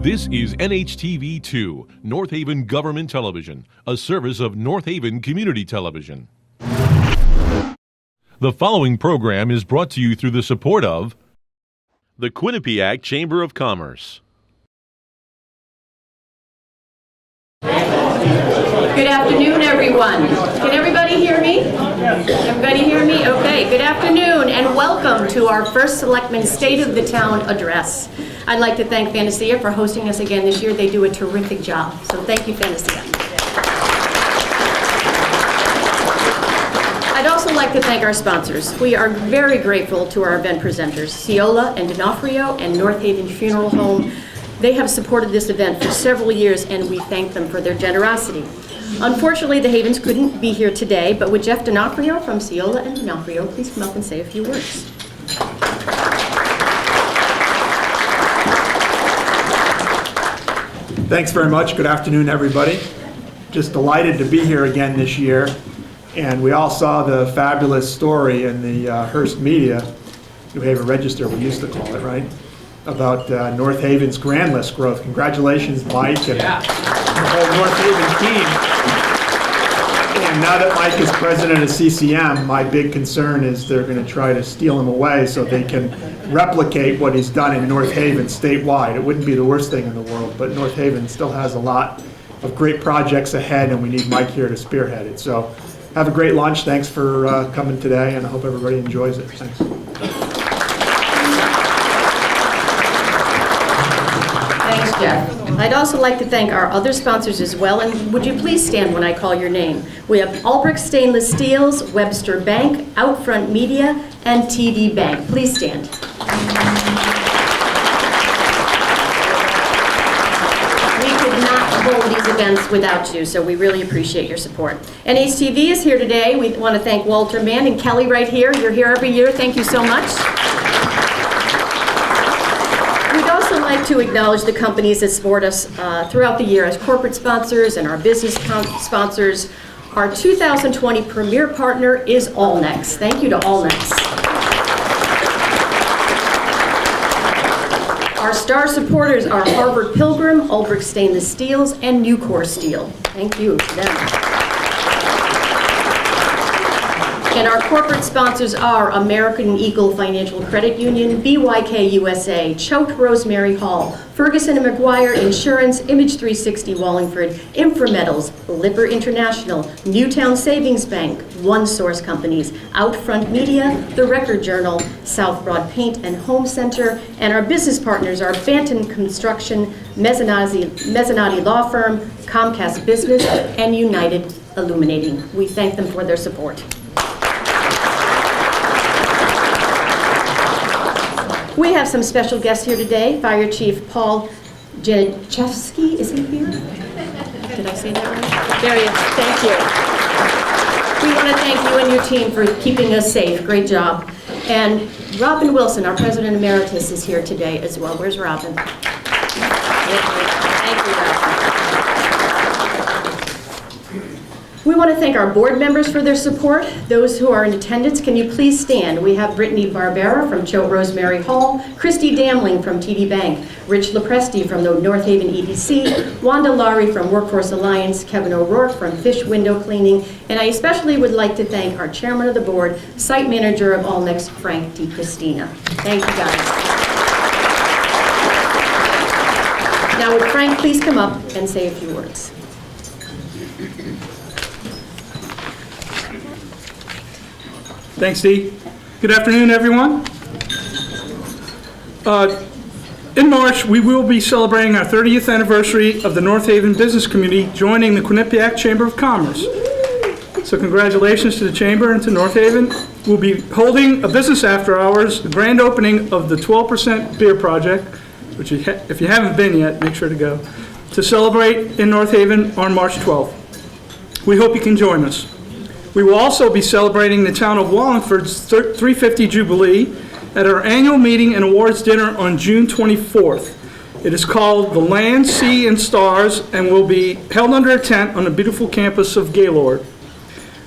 This is NHTV2, North Haven Government Television, a service of North Haven Community Television. The following program is brought to you through the support of the Quinnipiac Chamber of Commerce. Good afternoon, everyone. Can everybody hear me? Everybody hear me? Okay, good afternoon and welcome to our first Selectman State of the Town address. I'd like to thank Fantasia for hosting us again this year. They do a terrific job, so thank you, Fantasia. I'd also like to thank our sponsors. We are very grateful to our event presenters, Ciola and D'Onofrio and North Haven Funeral Home. They have supported this event for several years, and we thank them for their generosity. Unfortunately, the Havens couldn't be here today, but would Jeff D'Onofrio from Ciola and D'Onofrio please come up and say a few words? Thanks very much. Good afternoon, everybody. Just delighted to be here again this year. And we all saw the fabulous story in the Hearst Media, New Haven Register, we used to call it, right? About North Haven's grand list growth. Congratulations, Mike, and the whole North Haven team. And now that Mike is president of CCM, my big concern is they're going to try to steal him away so they can replicate what he's done in North Haven statewide. It wouldn't be the worst thing in the world, but North Haven still has a lot of great projects ahead, and we need Mike here to spearhead it. So have a great lunch. Thanks for coming today, and I hope everybody enjoys it. Thanks. Thanks, Jeff. I'd also like to thank our other sponsors as well, and would you please stand when I call your name? We have Albrecht Stainless Steels, Webster Bank, Outfront Media, and TD Bank. Please stand. We could not hold these events without you, so we really appreciate your support. NHTV is here today. We want to thank Walter Mann and Kelly right here. You're here every year. Thank you so much. I'd like to acknowledge the companies that support us throughout the year as corporate sponsors and our business sponsors. Our 2020 premier partner is Allnex. Thank you to Allnex. Our star supporters are Harvard Pilgrim, Albrecht Stainless Steels, and Nucor Steel. Thank you to them. And our corporate sponsors are American Eagle Financial Credit Union, BYK USA, Choate Rosemary Hall, Ferguson & McGuire Insurance, Image 360 Wallingford, Inframetals, Lipper International, Newtown Savings Bank, One Source Companies, Outfront Media, The Record Journal, South Broad Paint and Home Center, and our business partners are Banton Construction, Mezzanotte Law Firm, Comcast Business, and United Illuminating. We thank them for their support. We have some special guests here today. Fire Chief Paul Janiszewski, is he here? Did I say that right? There he is. Thank you. We want to thank you and your team for keeping us safe. Great job. And Robin Wilson, our President Emeritus, is here today as well. Where's Robin? Thank you, Robin. We want to thank our board members for their support. Those who are in attendance, can you please stand? We have Brittany Barbera from Choate Rosemary Hall, Christy Damling from TD Bank, Rich Lopresti from the North Haven EDC, Wanda Laurie from Workforce Alliance, Kevin O'Rourke from Fish Window Cleaning, and I especially would like to thank our chairman of the board, site manager of Allnex, Frank DiCristina. Thank you, guys. Now would Frank please come up and say a few words? Thanks, Dee. Good afternoon, everyone. In March, we will be celebrating our 30th anniversary of the North Haven business community joining the Quinnipiac Chamber of Commerce. So congratulations to the Chamber and to North Haven. We'll be holding a business after hours, the grand opening of the 12% Beer Project, which if you haven't been yet, make sure to go, to celebrate in North Haven on March 12th. We hope you can join us. We will also be celebrating the town of Wallingford's 350 Jubilee at our annual meeting and awards dinner on June 24th. It is called The Land, Sea, and Stars and will be held under a tent on the beautiful campus of Gaylord.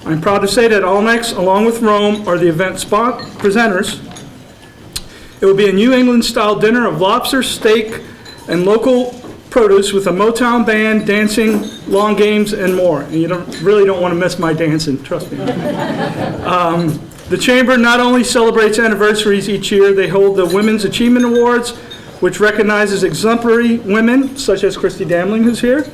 I'm proud to say that Allnex, along with Rome, are the event presenters. It will be a New England-style dinner of lobster, steak, and local produce with a Motown band, dancing, long games, and more. And you really don't want to miss my dancing, trust me. The Chamber not only celebrates anniversaries each year, they hold the Women's Achievement Awards, which recognizes exemplary women, such as Christy Damling, who's here,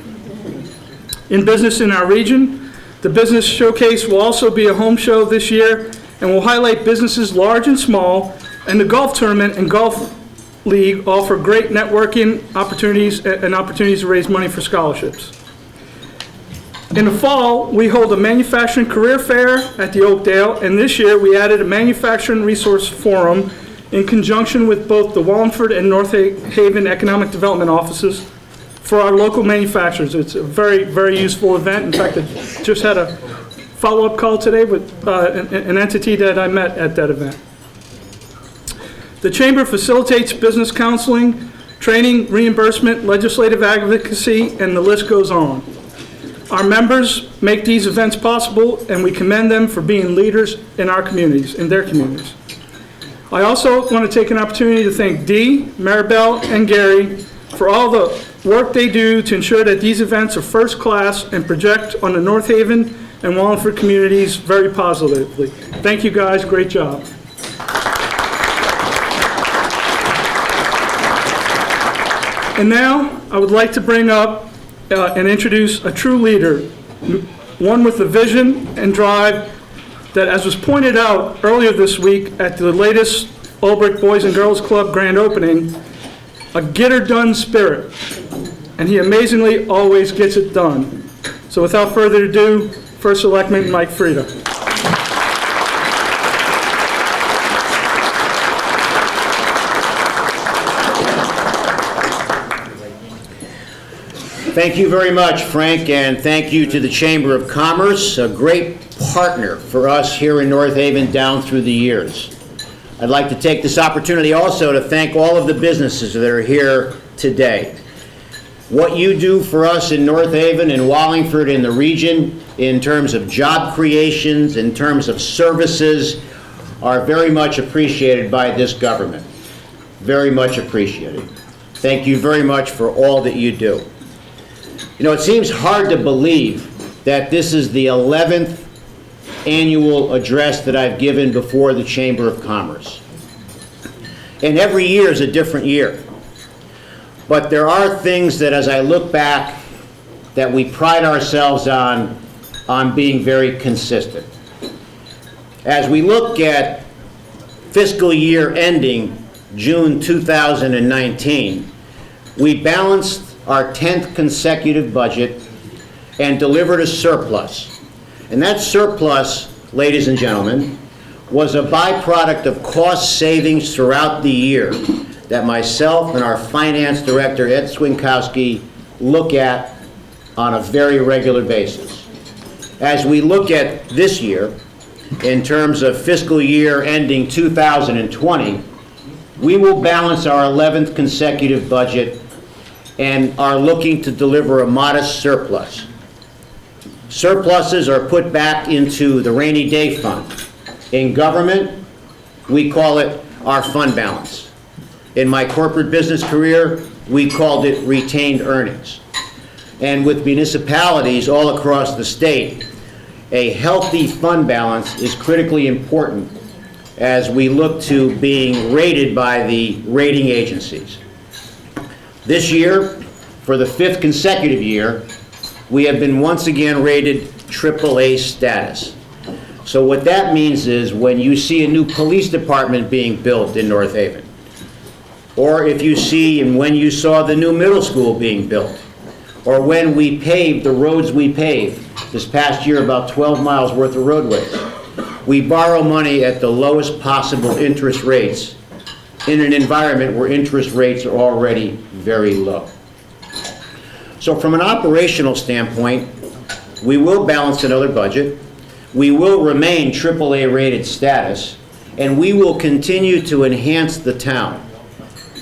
in business in our region. The Business Showcase will also be a home show this year and will highlight businesses large and small, and the golf tournament and golf league offer great networking opportunities and opportunities to raise money for scholarships. In the fall, we hold a manufacturing career fair at the Oakdale, and this year we added a manufacturing resource forum in conjunction with both the Wallingford and North Haven Economic Development offices for our local manufacturers. It's a very, very useful event. In fact, I just had a follow-up call today with an entity that I met at that event. The Chamber facilitates business counseling, training, reimbursement, legislative advocacy, and the list goes on. Our members make these events possible, and we commend them for being leaders in our communities, in their communities. I also want to take an opportunity to thank Dee, Maribel, and Gary for all the work they do to ensure that these events are first class and project on the North Haven and Wallingford communities very positively. Thank you guys, great job. And now I would like to bring up and introduce a true leader, one with a vision and drive that, as was pointed out earlier this week at the latest Ulbrich Boys and Girls Club grand opening, a get-her-done spirit, and he amazingly always gets it done. So without further ado, First Selectman Mike Frieda. Thank you very much, Frank, and thank you to the Chamber of Commerce, a great partner for us here in North Haven down through the years. I'd like to take this opportunity also to thank all of the businesses that are here today. What you do for us in North Haven and Wallingford in the region in terms of job creations, in terms of services, are very much appreciated by this government. Very much appreciated. Thank you very much for all that you do. You know, it seems hard to believe that this is the 11th annual address that I've given before the Chamber of Commerce. And every year is a different year. But there are things that, as I look back, that we pride ourselves on being very consistent. As we look at fiscal year ending June 2019, we balanced our 10th consecutive budget and delivered a surplus. And that surplus, ladies and gentlemen, was a byproduct of cost savings throughout the year that myself and our finance director, Ed Swinkowski, look at on a very regular basis. As we look at this year, in terms of fiscal year ending 2020, we will balance our 11th consecutive budget and are looking to deliver a modest surplus. Surpluses are put back into the rainy day fund. In government, we call it our fund balance. In my corporate business career, we called it retained earnings. And with municipalities all across the state, a healthy fund balance is critically important as we look to being rated by the rating agencies. This year, for the 5th consecutive year, we have been once again rated AAA status. So what that means is when you see a new police department being built in North Haven, or if you see and when you saw the new middle school being built, or when we paved the roads we paved this past year, about 12 miles worth of roadways, we borrow money at the lowest possible interest rates in an environment where interest rates are already very low. So from an operational standpoint, we will balance another budget, we will remain AAA rated status, and we will continue to enhance the town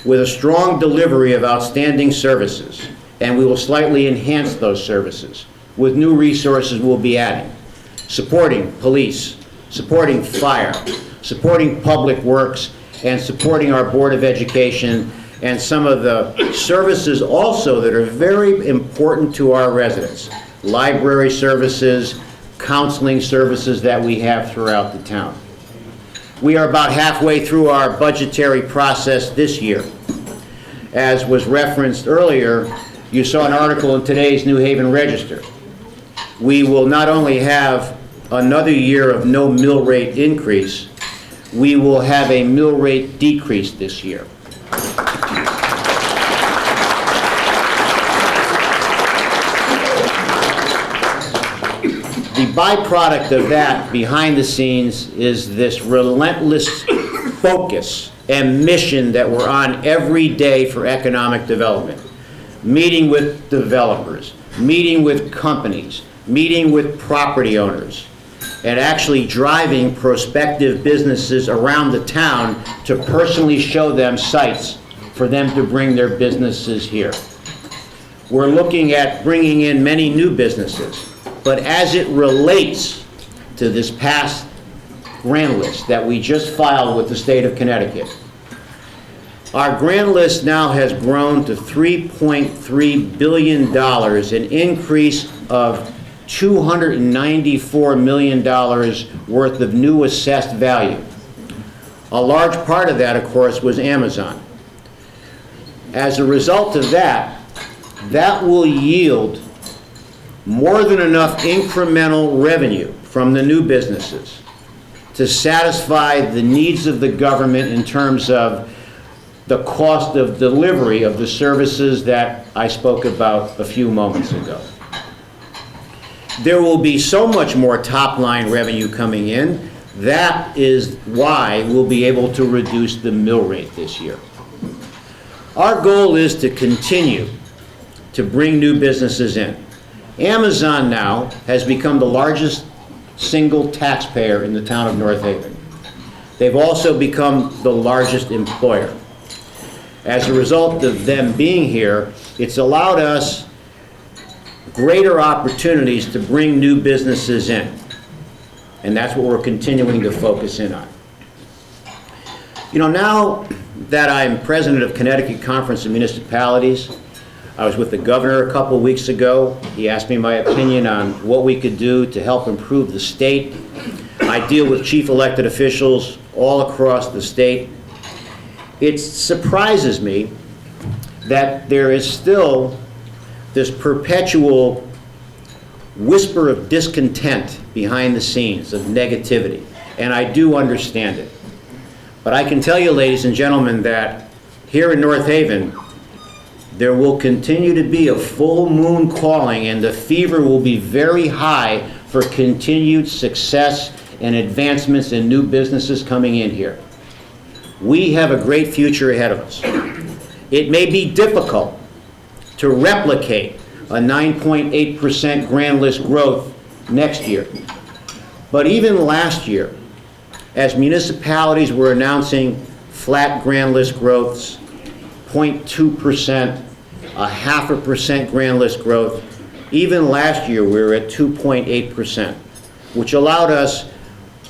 with a strong delivery of outstanding services, and we will slightly enhance those services with new resources we'll be adding, supporting police, supporting fire, supporting public works, and supporting our Board of Education and some of the services also that are very important to our residents. Library services, counseling services that we have throughout the town. We are about halfway through our budgetary process this year. As was referenced earlier, you saw an article in today's New Haven Register. We will not only have another year of no mill rate increase, we will have a mill rate decrease this year. The byproduct of that, behind the scenes, is this relentless focus and mission that we're on every day for economic development. Meeting with developers, meeting with companies, meeting with property owners, and actually driving prospective businesses around the town to personally show them sites for them to bring their businesses here. We're looking at bringing in many new businesses, but as it relates to this past grant list that we just filed with the state of Connecticut, our grant list now has grown to $3.3 billion, an increase of $294 million worth of new assessed value. A large part of that, of course, was Amazon. As a result of that, that will yield more than enough incremental revenue from the new businesses to satisfy the needs of the government in terms of the cost of delivery of the services that I spoke about a few moments ago. There will be so much more top-line revenue coming in. That is why we'll be able to reduce the mill rate this year. Our goal is to continue to bring new businesses in. Amazon now has become the largest single taxpayer in the town of North Haven. They've also become the largest employer. As a result of them being here, it's allowed us greater opportunities to bring new businesses in. And that's what we're continuing to focus in on. You know, now that I'm president of Connecticut Conference of Municipalities, I was with the governor a couple weeks ago. He asked me my opinion on what we could do to help improve the state. I deal with chief elected officials all across the state. It surprises me that there is still this perpetual whisper of discontent behind the scenes, of negativity, and I do understand it. But I can tell you, ladies and gentlemen, that here in North Haven, there will continue to be a full moon calling, and the fever will be very high for continued success and advancements in new businesses coming in here. We have a great future ahead of us. It may be difficult to replicate a 9.8% grand list growth next year. But even last year, as municipalities were announcing flat grand list growths, 0.2%, a 0.5% grand list growth, even last year we were at 2.8%, which allowed us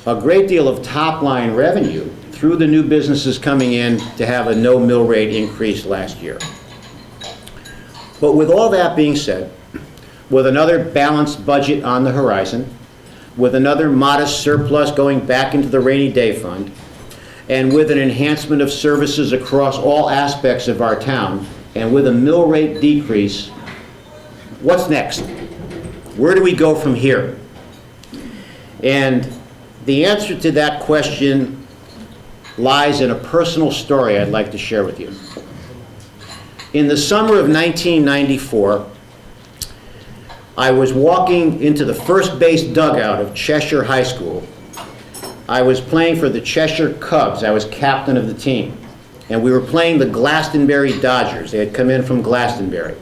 a great deal of top-line revenue through the new businesses coming in to have a no mill rate increase last year. But with all that being said, with another balanced budget on the horizon, with another modest surplus going back into the rainy day fund, and with an enhancement of services across all aspects of our town, and with a mill rate decrease, what's next? Where do we go from here? And the answer to that question lies in a personal story I'd like to share with you. In the summer of 1994, I was walking into the first base dugout of Cheshire High School. I was playing for the Cheshire Cubs. I was captain of the team. And we were playing the Glastonbury Dodgers. They had come in from Glastonbury.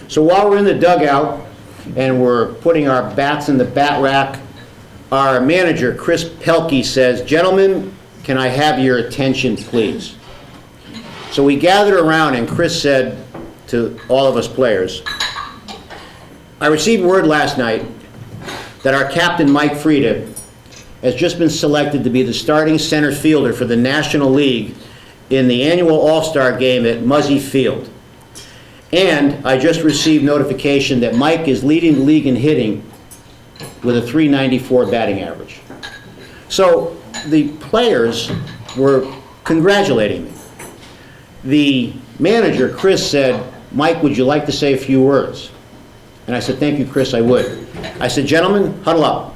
So while we're in the dugout and we're putting our bats in the bat rack, our manager, Chris Pelkey, says, "Gentlemen, can I have your attention, please?" So we gathered around and Chris said to all of us players, "I received word last night that our captain, Mike Frieda, has just been selected to be the starting center fielder for the National League in the annual All-Star game at Muzzy Field. And I just received notification that Mike is leading the league in hitting with a .394 batting average. So the players were congratulating me. The manager, Chris, said, "Mike, would you like to say a few words?" And I said, "Thank you, Chris, I would." I said, "Gentlemen, huddle up.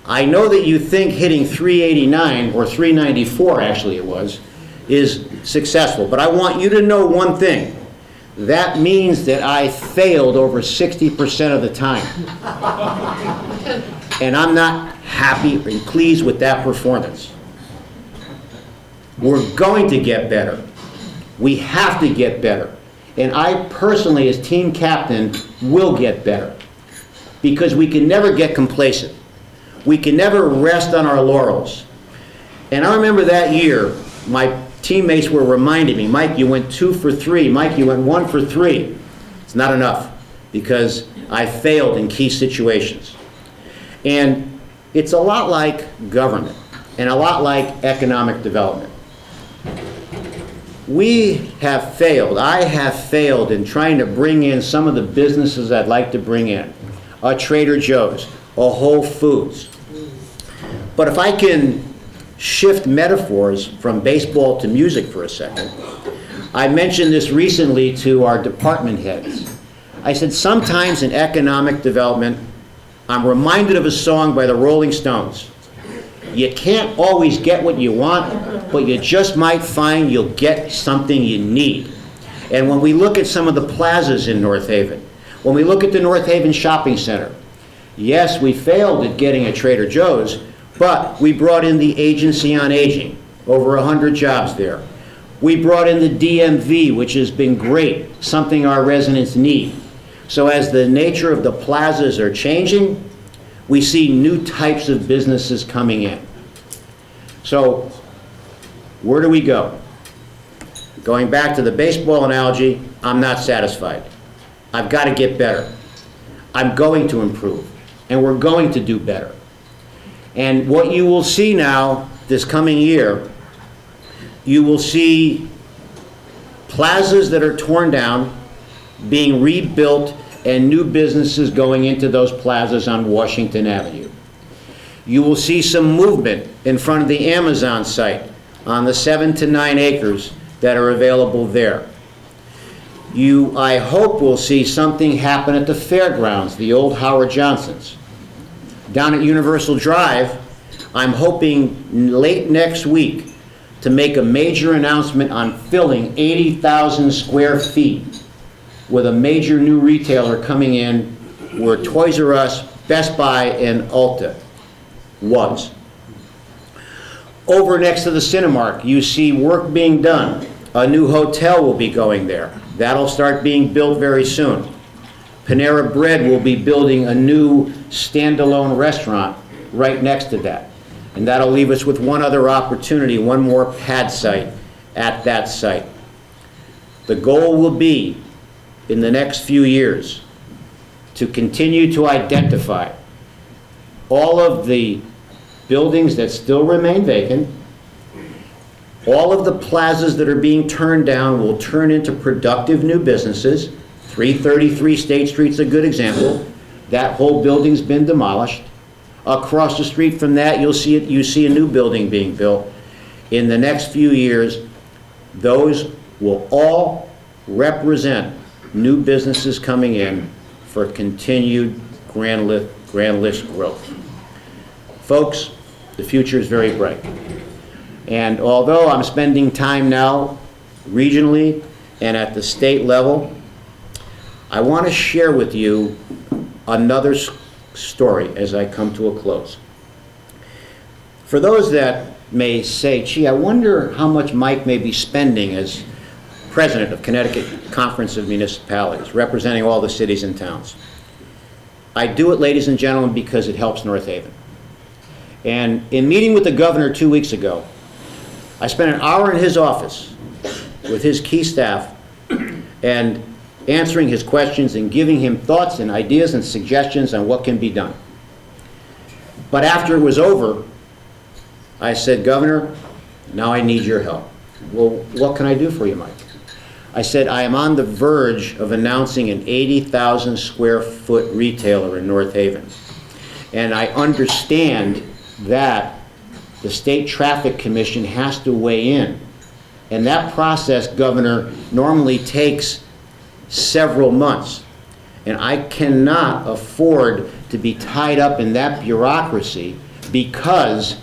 I know that you think hitting .389, or .394 actually it was, is successful, but I want you to know one thing. That means that I failed over 60% of the time. And I'm not happy and pleased with that performance. We're going to get better. We have to get better. And I personally, as team captain, will get better. Because we can never get complacent. We can never rest on our laurels. And I remember that year, my teammates were reminding me, "Mike, you went 2 for 3. Mike, you went 1 for 3. It's not enough, because I failed in key situations. And it's a lot like government, and a lot like economic development. We have failed. I have failed in trying to bring in some of the businesses I'd like to bring in. A Trader Joe's, a Whole Foods. But if I can shift metaphors from baseball to music for a second, I mentioned this recently to our department heads. I said, sometimes in economic development, I'm reminded of a song by the Rolling Stones. You can't always get what you want, but you just might find you'll get something you need. And when we look at some of the plazas in North Haven, when we look at the North Haven Shopping Center, yes, we failed at getting a Trader Joe's, but we brought in the Agency on Aging, over 100 jobs there. We brought in the DMV, which has been great, something our residents need. So as the nature of the plazas are changing, we see new types of businesses coming in. So where do we go? Going back to the baseball analogy, I'm not satisfied. I've got to get better. I'm going to improve, and we're going to do better. And what you will see now this coming year, you will see plazas that are torn down being rebuilt and new businesses going into those plazas on Washington Avenue. You will see some movement in front of the Amazon site on the 7 to 9 acres that are available there. You, I hope, will see something happen at the fairgrounds, the old Howard Johnson's. Down at Universal Drive, I'm hoping late next week to make a major announcement on filling 80,000 square feet with a major new retailer coming in where Toys R Us, Best Buy, and Ulta was. Over next to the Cinemark, you see work being done. A new hotel will be going there. That'll start being built very soon. Panera Bread will be building a new standalone restaurant right next to that. And that'll leave us with one other opportunity, one more pad site at that site. The goal will be, in the next few years, to continue to identify all of the buildings that still remain vacant. All of the plazas that are being turned down will turn into productive new businesses. 333 State Street's a good example. That whole building's been demolished. Across the street from that, you see a new building being built. In the next few years, those will all represent new businesses coming in for continued grand list growth. Folks, the future is very bright. And although I'm spending time now regionally and at the state level, I want to share with you another story as I come to a close. For those that may say, gee, I wonder how much Mike may be spending as president of Connecticut Conference of Municipalities, representing all the cities and towns. I do it, ladies and gentlemen, because it helps North Haven. And in meeting with the governor 2 weeks ago, I spent an hour in his office with his key staff and answering his questions and giving him thoughts and ideas and suggestions on what can be done. But after it was over, I said, Governor, Now I need your help. Well, what can I do for you, Mike? I said, I am on the verge of announcing an 80,000 square foot retailer in North Haven. And I understand that the State Traffic Commission has to weigh in. And that process, Governor, normally takes several months. And I cannot afford to be tied up in that bureaucracy, because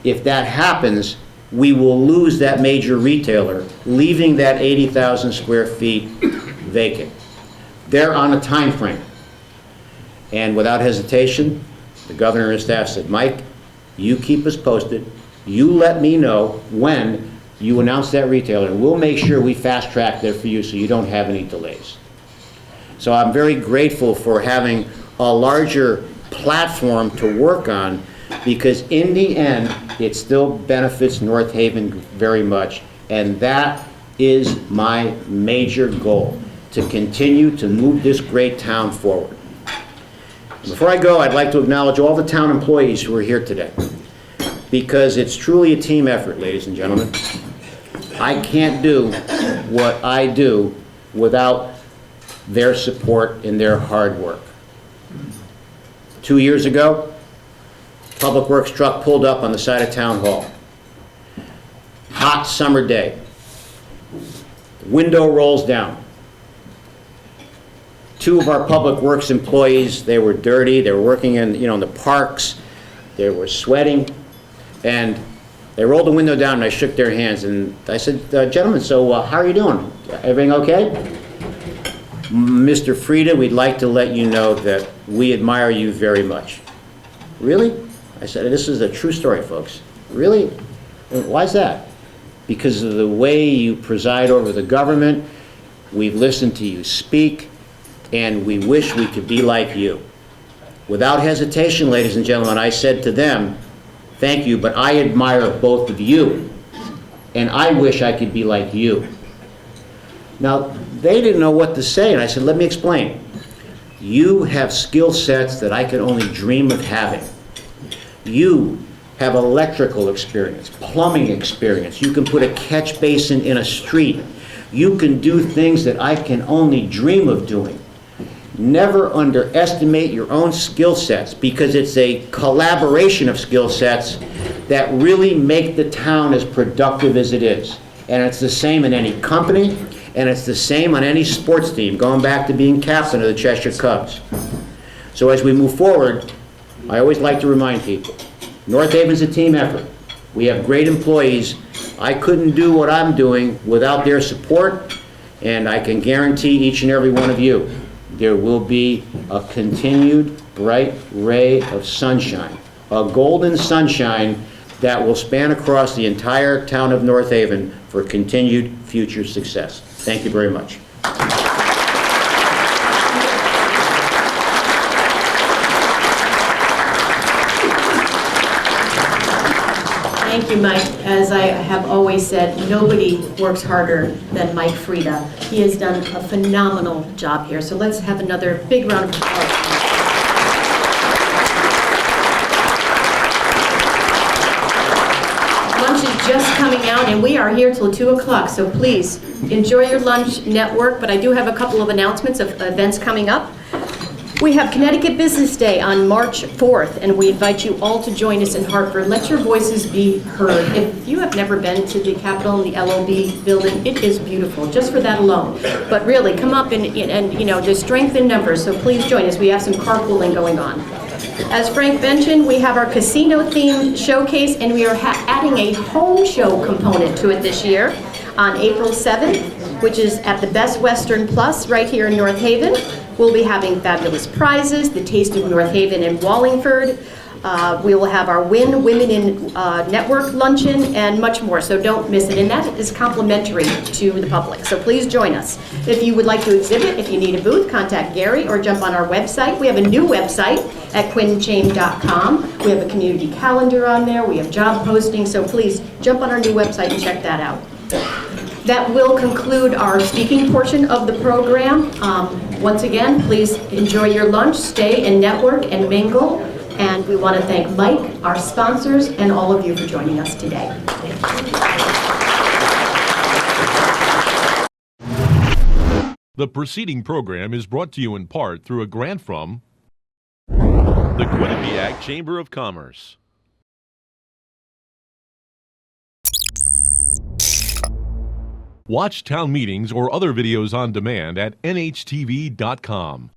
if that happens, we will lose that major retailer, leaving that 80,000 square feet vacant. They're on a time frame. And without hesitation, the governor and his staff said, Mike, you keep us posted. You let me know when you announce that retailer, and we'll make sure we fast track that for you so you don't have any delays. So I'm very grateful for having a larger platform to work on, because in the end, it still benefits North Haven very much. And that is my major goal, to continue to move this great town forward. Before I go, I'd like to acknowledge all the town employees who are here today, because it's truly a team effort, ladies and gentlemen. I can't do what I do without their support and their hard work. 2 years ago, Public Works truck pulled up on the side of Town Hall. Hot summer day. The window rolls down. 2 of our Public Works employees, they were dirty, they were working in, in the parks, they were sweating, and they rolled the window down and I shook their hands and I said, gentlemen, so how are you doing? Everything okay? Mr. Frieda, we'd like to let you know that we admire you very much. Really? I said, this is a true story, folks. Really? Why is that? Because of the way you preside over the government, we've listened to you speak, and we wish we could be like you. Without hesitation, ladies and gentlemen, I said to them, thank you, but I admire both of you, and I wish I could be like you. Now, they didn't know what to say, and I said, let me explain. You have skill sets that I could only dream of having. You have electrical experience, plumbing experience. You can put a catch basin in a street. You can do things that I can only dream of doing. Never underestimate your own skill sets, because it's a collaboration of skill sets that really make the town as productive as it is. And it's the same in any company, and it's the same on any sports team, going back to being captain of the Cheshire Cubs. So as we move forward, I always like to remind people, North Haven's a team effort. We have great employees. I couldn't do what I'm doing without their support, and I can guarantee each and every one of you, there will be a continued bright ray of sunshine, a golden sunshine that will span across the entire town of North Haven for continued future success. Thank you very much. Thank you, Mike. As I have always said, nobody works harder than Mike Frieda. He has done a phenomenal job here. So let's have another big round of applause. Lunch is just coming out, and we are here till 2 o'clock. So please enjoy your lunch, network. But I do have a couple of announcements of events coming up. We have Connecticut Business Day on March 4th, and we invite you all to join us in Hartford. Let your voices be heard. If you have never been to the Capitol and the LOB building, it is beautiful, just for that alone. But really, come up and there's strength in numbers, so please join us. We have some carpooling going on. As Frank mentioned, we have our casino-themed showcase, and we are adding a home show component to it this year on April 7th, which is at the Best Western Plus right here in North Haven. We'll be having fabulous prizes, the Taste of North Haven in Wallingford. We will have our Women in Network luncheon and much more, so don't miss it. And that is complimentary to the public, so please join us. If you would like to exhibit, if you need a booth, contact Gary or jump on our website. We have a new website at quinnchain.com. We have a community calendar on there. We have job postings, so please jump on our new website and check that out. That will conclude our speaking portion of the program. Once again, please enjoy your lunch, stay and network and mingle. And we want to thank Mike, our sponsors, and all of you for joining us today. The preceding program is brought to you in part through a grant from the Quinnipiac Chamber of Commerce. Watch town meetings or other videos on demand at nhtv.com.